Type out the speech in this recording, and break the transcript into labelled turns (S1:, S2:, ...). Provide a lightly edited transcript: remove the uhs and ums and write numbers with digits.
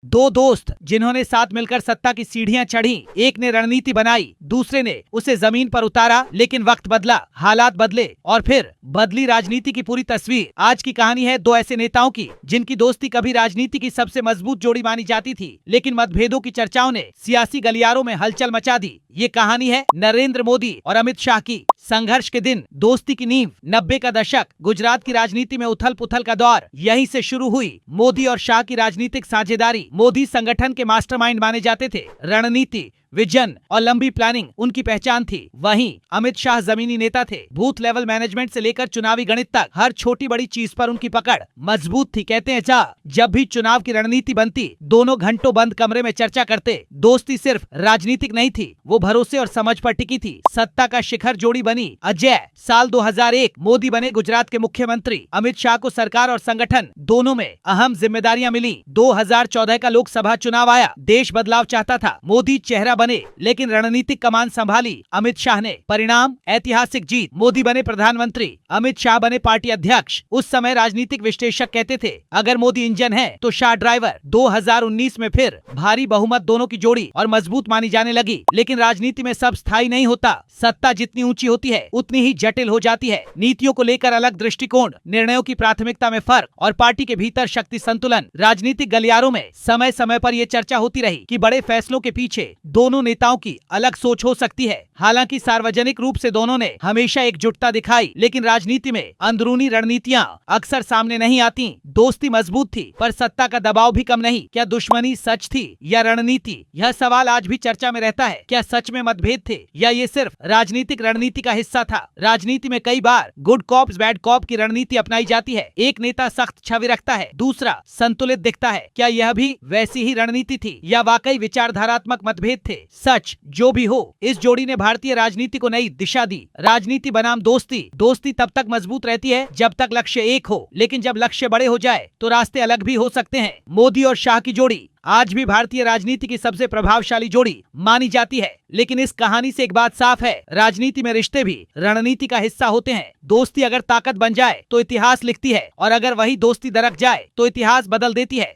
S1: दो दोस्त जिन्होंने साथ मिलकर सत्ता की सीढ़ियां चढ़ी, एक ने रणनीति बनाई, दूसरे ने उसे जमीन पर उतारा। लेकिन वक्त बदला, हालात बदले और फिर बदली राजनीति की पूरी तस्वीर। आज की कहानी है दो ऐसे नेताओं की जिनकी दोस्ती कभी राजनीति की सबसे मजबूत जोड़ी मानी जाती थी, लेकिन मतभेदों की चर्चाओं ने सियासी गलियारों में हलचल मचा दी। ये कहानी है नरेंद्र मोदी और अमित शाह की। संघर्ष के दिन, दोस्ती की नींव, 90 का दशक, गुजरात की राजनीति में उथल पुथल का दौर यहीं से शुरू हुई। मोदी और शाह की राजनीतिक साझेदारी। मोदी संगठन के मास्टरमाइंड माने जाते थे। रणनीति, विजन और लंबी प्लानिंग उनकी पहचान थी। वहीं अमित शाह जमीनी नेता थे। बूथ लेवल मैनेजमेंट से लेकर चुनावी गणित तक हर छोटी बड़ी चीज पर उनकी पकड़ मजबूत थी। कहते हैं जब भी चुनाव की रणनीति बनती, दोनों घंटों बंद कमरे में चर्चा करते। दोस्ती सिर्फ राजनीतिक नहीं थी, वो भरोसे और समझ पर टिकी थी। सत्ता का शिखर जोड़ी बनी अजय। साल 2001 मोदी बने गुजरात के मुख्यमंत्री। अमित शाह को सरकार और संगठन दोनों में अहम जिम्मेदारियां मिली। 2014 का लोकसभा चुनाव आया। देश बदलाव चाहता था। मोदी चेहरा बने, लेकिन रणनीतिक कमान संभाली अमित शाह ने। परिणाम ऐतिहासिक जीत। मोदी बने प्रधानमंत्री, अमित शाह बने पार्टी अध्यक्ष। उस समय राजनीतिक विश्लेषक कहते थे, अगर मोदी इंजन है तो शाह ड्राइवर। 2019 में फिर भारी बहुमत दोनों की जोड़ी और मजबूत मानी जाने लगी। लेकिन राजनीति में सब स्थायी नहीं होता। सत्ता जितनी ऊंची होती है उतनी ही जटिल हो जाती है। नीतियों को लेकर अलग दृष्टिकोण, निर्णयों की प्राथमिकता में फर्क और पार्टी के भीतर शक्ति संतुलन। राजनीतिक गलियारों में समय समय पर यह चर्चा होती रही कि बड़े फैसलों के पीछे दोनों नेताओं की अलग सोच हो सकती है। हालांकि सार्वजनिक रूप से दोनों ने हमेशा एकजुटता दिखाई, लेकिन राजनीति में अंदरूनी रणनीतियां अक्सर सामने नहीं आती। दोस्ती मजबूत थी, पर सत्ता का दबाव भी कम नहीं। क्या दुश्मनी सच थी या रणनीति? यह सवाल आज भी चर्चा में रहता है। क्या सच में मतभेद थे या ये सिर्फ राजनीतिक रणनीति का हिस्सा था? राजनीति में कई बार गुड कॉप्स बैड कॉप की रणनीति अपनाई जाती है। एक नेता सख्त छवि रखता है, दूसरा संतुलित दिखता है। क्या यह भी वैसी ही रणनीति थी या वाकई विचारधारात्मक मतभेद थे? सच जो भी हो, इस जोड़ी ने भारतीय राजनीति को नई दिशा दी। राजनीति बनाम दोस्ती। दोस्ती तब तक मजबूत रहती है जब तक लक्ष्य एक हो, लेकिन जब लक्ष्य बड़े हो जाए तो रास्ते अलग भी हो सकते हैं। मोदी और शाह की जोड़ी आज भी भारतीय राजनीति की सबसे प्रभावशाली जोड़ी मानी जाती है। लेकिन इस कहानी से एक बात साफ है, राजनीति में रिश्ते भी रणनीति का हिस्सा होते हैं। दोस्ती अगर ताकत बन जाए तो इतिहास लिखती है, और अगर वही दोस्ती दरक जाए तो इतिहास बदल देती है।